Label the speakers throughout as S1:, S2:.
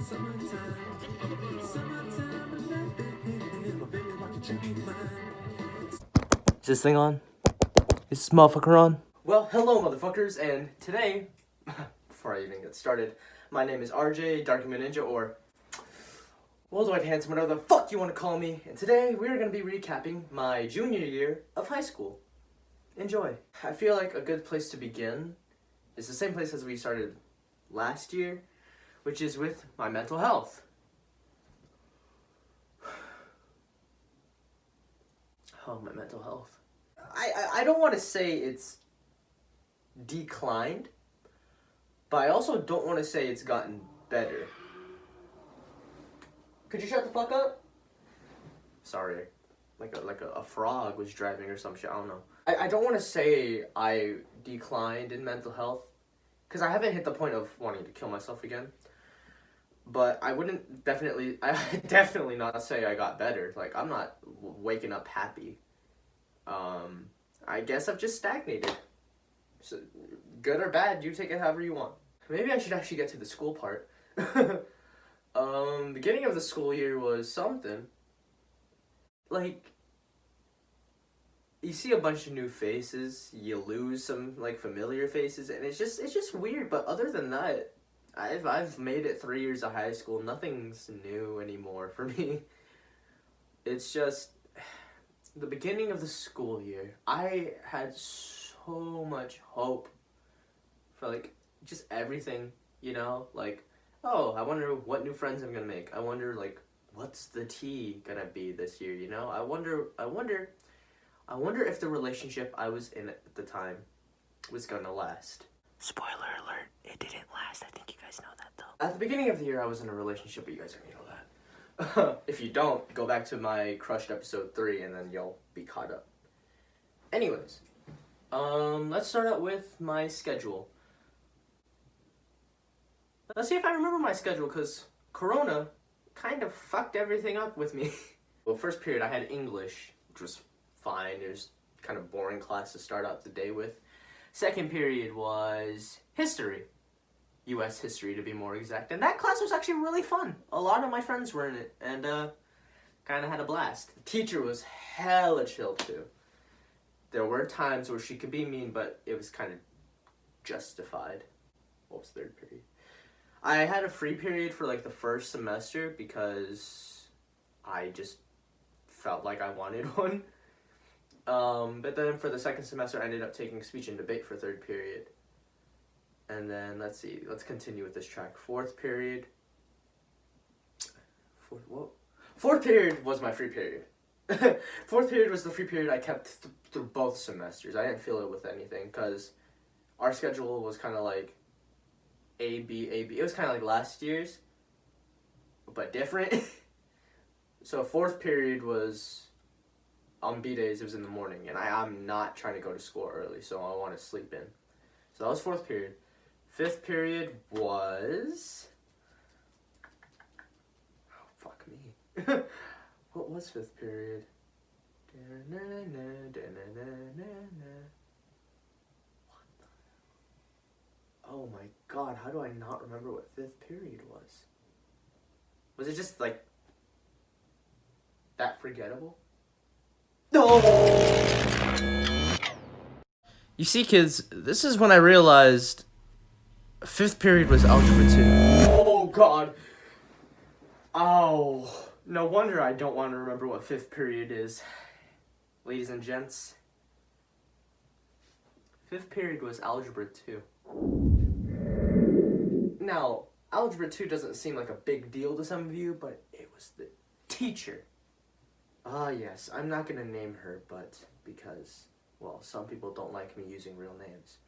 S1: Is this thing on? Is this motherfucker on? Well, hello motherfuckers, and today, before I even get started, my name is RJ, Darkman Ninja, or Worldwide Handsome, whatever the fuck you want to call me, and today we're going to be recapping my junior year of high school. Enjoy. I feel like a good place to begin is the same place as we started last year, which is with my mental health. Oh, my mental health. I don't want to say it's declined, but I also don't want to say it's gotten better. Could you shut the fuck up? Sorry. Like a frog was driving or some shit, I don't know. I don't want to say I declined in mental health, because I haven't hit the point of wanting to kill myself again. But I definitely not say I got better. Like, I'm not waking up happy. I guess I've just stagnated. So, good or bad, you take it however you want. Maybe I should actually get to the school part. Beginning of the school year was something. Like, you see a bunch of new faces, you lose some, like, familiar faces, and it's just weird. But other than that, I've made it 3 years of high school. Nothing's new anymore for me. It's just the beginning of the school year. I had so much hope for, like, just everything, you know? Like, oh, I wonder what new friends I'm gonna make. I wonder, like, what's the tea gonna be this year, you know? I wonder if the relationship I was in at the time was gonna last. Spoiler alert, it didn't last. I think you guys know that, though. At the beginning of the year, I was in a relationship, but you guys already know that. If you don't, go back to my Crushed episode 3, and then you'll be caught up. Anyways, let's start out with my schedule. Let's see if I remember my schedule, because Corona kind of fucked everything up with me. Well, first period, I had English, which was fine. It was kind of boring class to start out the day with. Second period was history. U.S. history, to be more exact. And that class was actually really fun. A lot of my friends were in it, and kind of had a blast. The teacher was hella chill, too. There were times where she could be mean, but it was kind of justified. What was third period? I had a free period for, like, the first semester because I just felt like I wanted one. But then for the second semester, I ended up taking speech and debate for third period. And then, let's see, let's continue with this track. Fourth period was my free period. Fourth period was the free period I kept through both semesters. I didn't feel it with anything, because our schedule was kind of like A, B. It was kind of like last year's, but different. So fourth period was, on B days, it was in the morning, and I'm not trying to go to school early, so I want to sleep in. So that was fourth period. Fifth period was... Oh, fuck me. What was fifth period? What the... Oh my god, how do I not remember what fifth period was? Was it just, like, that forgettable? No! You see, kids, this is when I realized fifth period was Algebra 2. Oh, God. Oh. No wonder I don't want to remember what fifth period is. Ladies and gents, fifth period was Algebra 2. Now, Algebra 2 doesn't seem like a big deal to some of you, but it was the teacher. Ah, yes, I'm not going to name her, but because, well, some people don't like me using real names.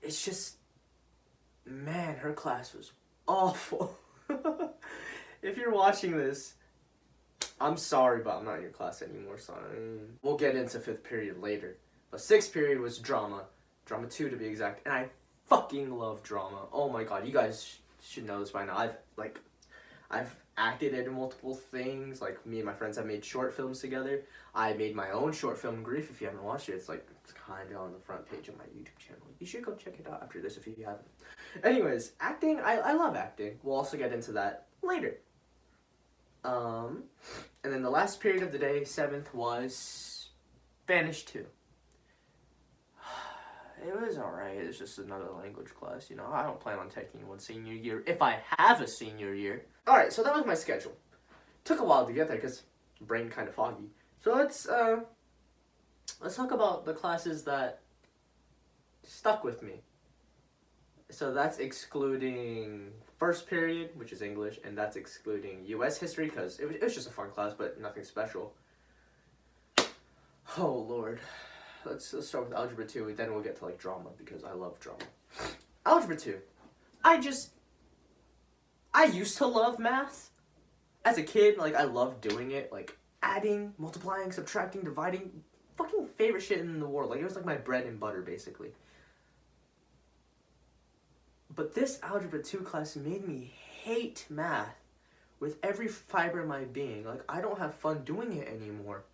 S1: It's just, man, her class was awful. If you're watching this, I'm sorry, but I'm not in your class anymore, so we'll get into fifth period later. But sixth period was drama. Drama 2 to be exact, and I fucking love drama. Oh my god, you guys should know this by now. I've acted in multiple things. Like, me and my friends have made short films together. I made my own short film, Grief. If you haven't watched it, it's like It's kind of on the front page of my YouTube channel. You should go check it out after this if you haven't. Anyways, acting, I love acting. We'll also get into that later. And then the last period of the day, 7th, was Spanish 2. It was alright. It's just another language class, you know. I don't plan on taking one senior year if I have a senior year. Alright, so that was my schedule. Took a while to get there because brain kind of foggy. So let's talk about the classes that stuck with me. So that's excluding first period, which is English, and that's excluding U.S. history because it was just a fun class, but nothing special. Oh Lord, let's start with Algebra 2, and then we'll get to like drama because I love drama. Algebra 2, I used to love math. As a kid, like I loved doing it, like adding, multiplying, subtracting, dividing, fucking favorite shit in the world. Like it was like my bread and butter basically. But this Algebra 2 class made me hate math with every fiber of my being. Like, I don't have fun doing it anymore.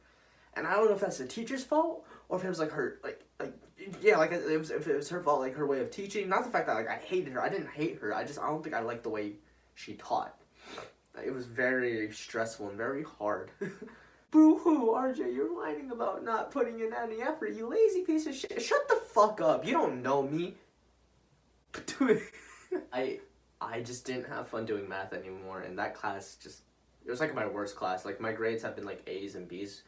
S1: And I don't know if that's the teacher's fault, or if it was, like, her, if it was her fault, like, her way of teaching. Not the fact that, like, I hated her. I didn't hate her. I don't think I liked the way she taught. It was very stressful and very hard. Boo-hoo, RJ, you're whining about not putting in any effort, you lazy piece of shit. Shut the fuck up. You don't know me. I just didn't have fun doing math anymore, and that class it was like my worst class. Like my grades have been like A's and B's,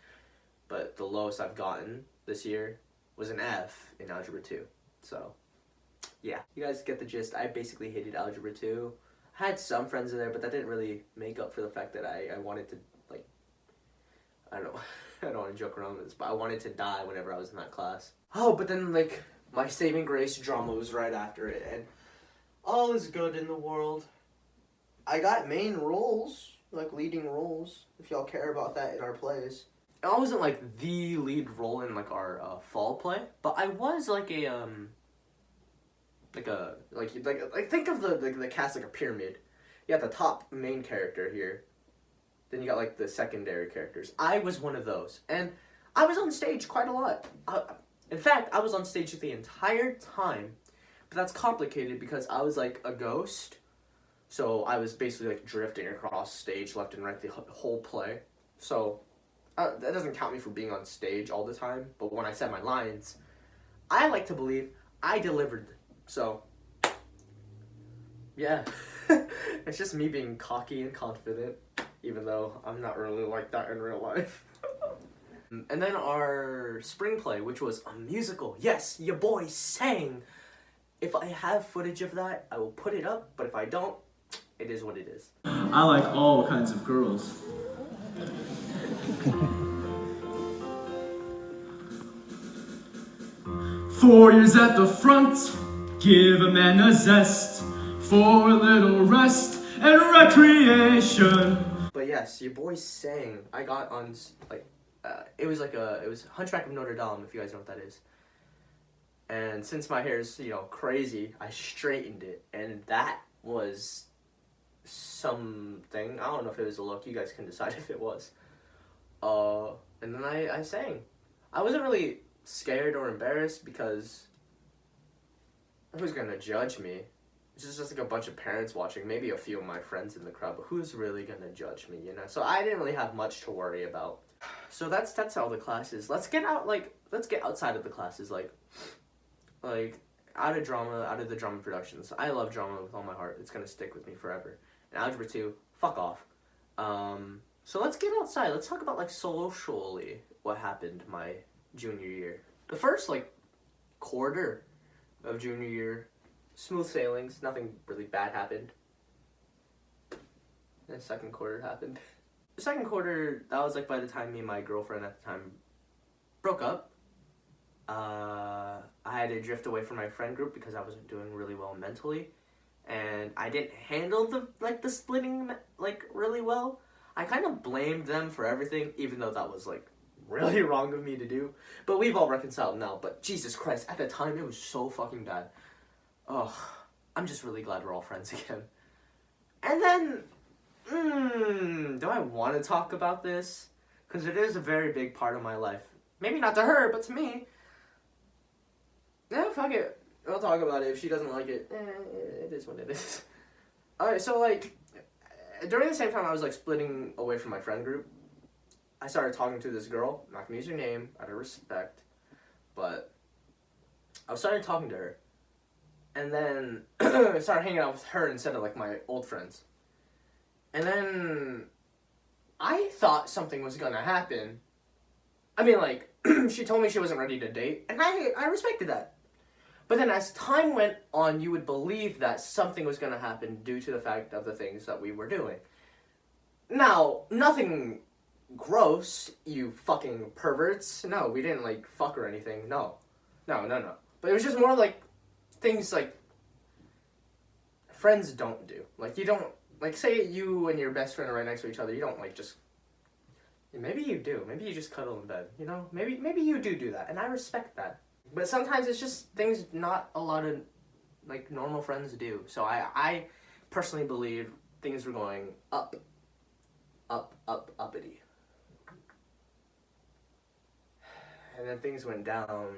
S1: but the lowest I've gotten this year was an F in Algebra 2. So yeah, you guys get the gist. I basically hated Algebra 2. I had some friends in there, but that didn't really make up for the fact that I wanted to, like, I don't know, I don't want to joke around with this, but I wanted to die whenever I was in that class. Oh, but then like my saving grace, drama was right after it, and all is good in the world. I got main roles, like leading roles, if y'all care about that in our plays. I wasn't like the lead role in like our fall play, but I was like a think of the cast like a pyramid. You got the top main character here, then you got like the secondary characters. I was one of those, and I was on stage quite a lot. In fact, I was on stage the entire time, but that's complicated because I was like a ghost, so I was basically like drifting across stage left and right the whole play. So that doesn't count me for being on stage all the time, but when I said my lines, I like to believe I delivered them. So yeah, it's just me being cocky and confident, even though I'm not really like that in real life. And then our spring play, which was a musical. Yes, your boy sang. If I have footage of that, I will put it up, but if I don't, it is what it is.
S2: I like all kinds of girls. 4 years at the front, give a man a zest for a little rest and recreation.
S1: But yes, your boy sang. I got on, like, it was Hunchback of Notre Dame, if you guys know what that is. And since my hair is, crazy, I straightened it. And that was something. I don't know if it was a look. You guys can decide if it was. And then I sang. I wasn't really scared or embarrassed because who's going to judge me? It's just like a bunch of parents watching, maybe a few of my friends in the crowd, but who's really going to judge me, So I didn't really have much to worry about. So that's all the classes. Let's get outside of the classes, like out of the drama productions. I love drama with all my heart. It's gonna stick with me forever. And Algebra 2, fuck off. So let's get outside. Let's talk about socially what happened my junior year. The first quarter of junior year, smooth sailings. Nothing really bad happened. And the second quarter happened. The second quarter, that was by the time me and my girlfriend at the time broke up. I had to drift away from my friend group because I wasn't doing really well mentally, and I didn't handle the splitting really well. I kind of blamed them for everything, even though that was really wrong of me to do. But we've all reconciled now. But Jesus Christ, at the time it was so fucking bad. Oh, I'm just really glad we're all friends again. And then, do I want to talk about this? Because it is a very big part of my life. Maybe not to her, but to me. Yeah, fuck it. We'll talk about it. If she doesn't like it, it is what it is. Alright, so, like, during the same time I was, like, splitting away from my friend group, I started talking to this girl. I'm not gonna use her name, out of respect, but I was starting talking to her. And then I started hanging out with her instead of, like, my old friends. And then I thought something was gonna happen. I mean, like, she told me she wasn't ready to date, and I respected that. But then as time went on, you would believe that something was gonna happen due to the fact of the things that we were doing. Now, nothing gross, you fucking perverts. No, we didn't, like, fuck or anything. No. No. But it was just more like things, like, friends don't do. Like, you don't, like, say you and your best friend are right next to each other, you don't, like, just, maybe you do. Maybe you just cuddle in bed, you know? Maybe you do that, and I respect that. But sometimes it's just things not a lot of, like, normal friends do. So I personally believe things were going uppity. And then things went down.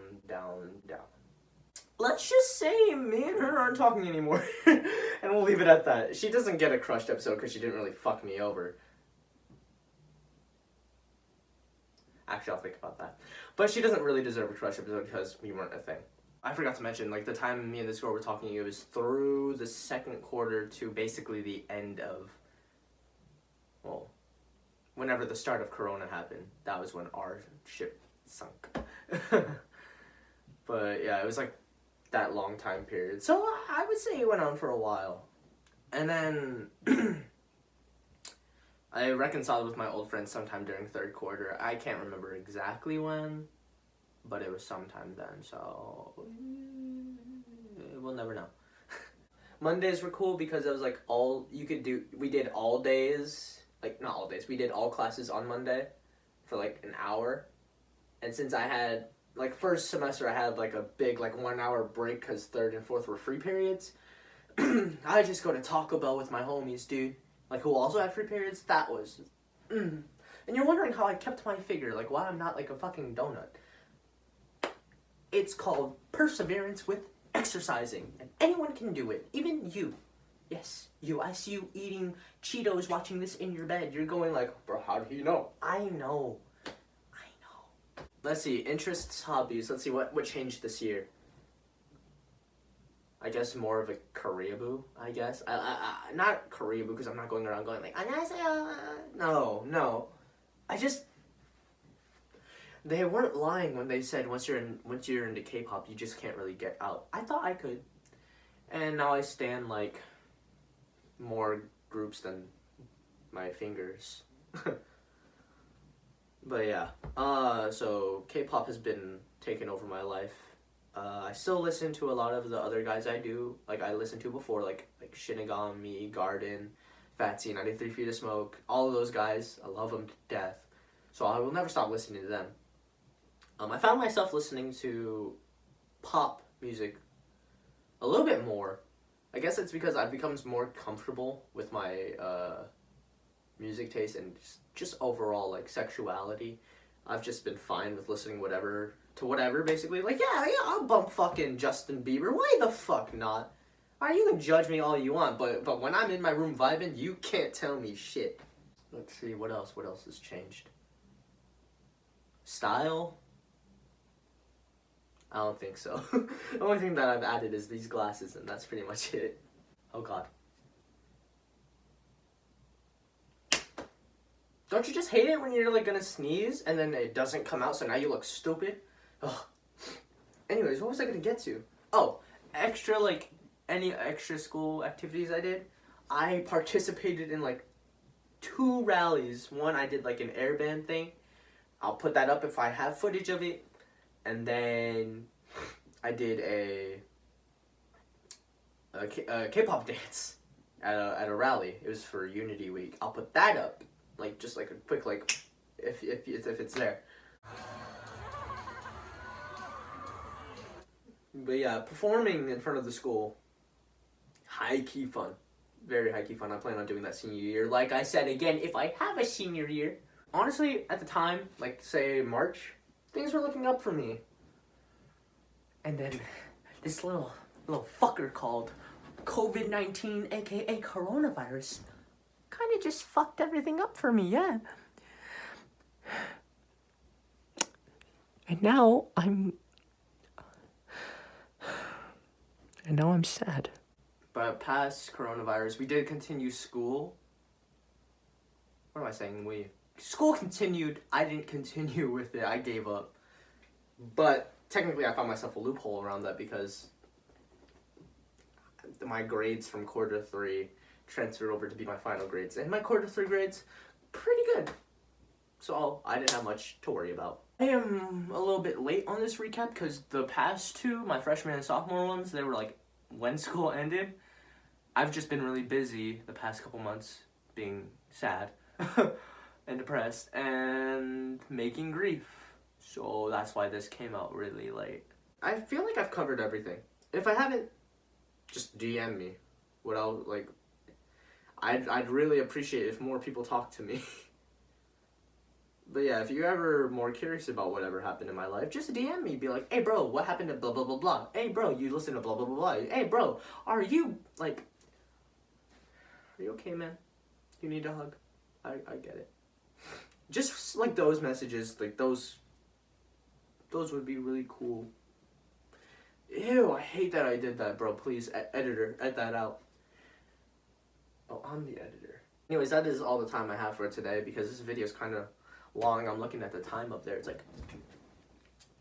S1: Let's just say me and her aren't talking anymore. And we'll leave it at that. She doesn't get a crushed episode because she didn't really fuck me over. Actually, I'll think about that. But she doesn't really deserve a crush episode because we weren't a thing. I forgot to mention, like, the time me and this girl were talking, it was through the second quarter to basically the end of, well, whenever the start of Corona happened. That was when our ship sunk. But yeah, it was like that long time period. So I would say it went on for a while. And then I reconciled with my old friend sometime during third quarter. I can't remember exactly when, but it was sometime then, so we'll never know. Mondays were cool because it was like we did all days, like not all days, we did all classes on Monday for like an hour. And since I had, like, first semester I had like a big, like, 1 hour break because third and fourth were free periods, I just go to Taco Bell with my homies, dude. Like, who also had free periods. That was, And you're wondering how I kept my figure, like, why I'm not like a fucking donut. It's called perseverance with exercising, and anyone can do it, even you. Yes, you. I see you eating Cheetos watching this in your bed. You're going like, bro, how did he know? I know. Let's see, interests, hobbies. Let's see, what changed this year? I guess more of a Koreaboo, I guess. I not Koreaboo, because I'm not going around going like, 안녕하세요. No. They weren't lying when they said once you're into K-pop, you just can't really get out. I thought I could. And now I stan, like, more groups than my fingers. But yeah, so K-pop has been taking over my life. I still listen to a lot of the other guys I listened to before, like Shinigami, Garden, Fatsy, 93 Feet of Smoke, all of those guys. I love them to death. So I will never stop listening to them. I found myself listening to pop music a little bit more. I guess it's because I've become more comfortable with my music taste and just overall, like, sexuality. I've just been fine with listening to whatever, basically. Like, yeah, I'll bump fucking Justin Bieber. Why the fuck not? Alright, you can judge me all you want, but when I'm in my room vibing, you can't tell me shit. Let's see, what else has changed? Style? I don't think so. The only thing that I've added is these glasses, and that's pretty much it. Oh god. Don't you just hate it when you're, like, gonna sneeze and then it doesn't come out, so now you look stupid? Ugh. Anyways, what was I gonna get to? Oh, any extra school activities I did? I participated in, like, 2 rallies. One, I did, like, an airband thing. I'll put that up if I have footage of it. And then I did a K-pop dance at a rally. It was for Unity Week. I'll put that up. Like, just like a quick, like, if it's there. But yeah, performing in front of the school, high-key fun. Very high-key fun. I plan on doing that senior year. Like I said, again, if I have a senior year. Honestly, at the time, like, say, March, things were looking up for me. And then this little fucker called COVID-19, aka coronavirus, kind of just fucked everything up for me, yeah. And now I'm sad. But past coronavirus, we did continue school. What am I saying? School continued. I didn't continue with it. I gave up. But technically, I found myself a loophole around that because my grades from quarter 3 transferred over to be my final grades, and my quarter 3 grades pretty good. So I didn't have much to worry about. I am a little bit late on this recap because the past 2, my freshman and sophomore ones, they were like when school ended. I've just been really busy the past couple months being sad and depressed and making grief. So that's why this came out really late. I feel like I've covered everything. If I haven't, just DM me. I'd really appreciate if more people talk to me. But yeah, if you're ever more curious about whatever happened in my life, just DM me. Be like, hey bro, what happened to blah blah blah blah? Hey bro, you listen to blah blah blah blah. Hey bro, are you okay, man? You need a hug? I get it. Just like those messages, like those would be really cool. Ew, I hate that I did that, bro. Please, editor, edit that out. Oh, I'm the editor. Anyways, that is all the time I have for today because this video is kind of long. I'm looking at the time up there. It's like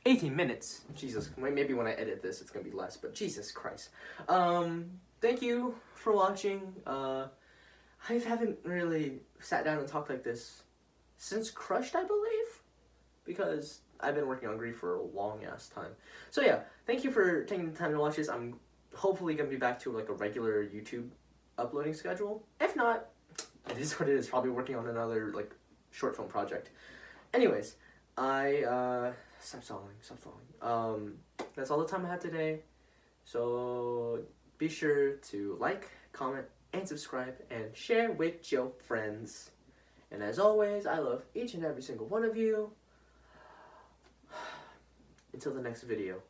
S1: 18 minutes. Jesus, maybe when I edit this, it's gonna be less. But Jesus Christ. Thank you for watching. I haven't really sat down and talked like this since Crushed, I believe, because I've been working on grief for a long ass time. So yeah, thank you for taking the time to watch this. I'm hopefully gonna be back to like a regular YouTube uploading schedule. If not, it is what it is. Probably working on another like short film project. Anyways, stop stalling. That's all the time I have today. So be sure to like, comment, and subscribe, and share with your friends. And as always, I love each and every single one of you. Until the next video.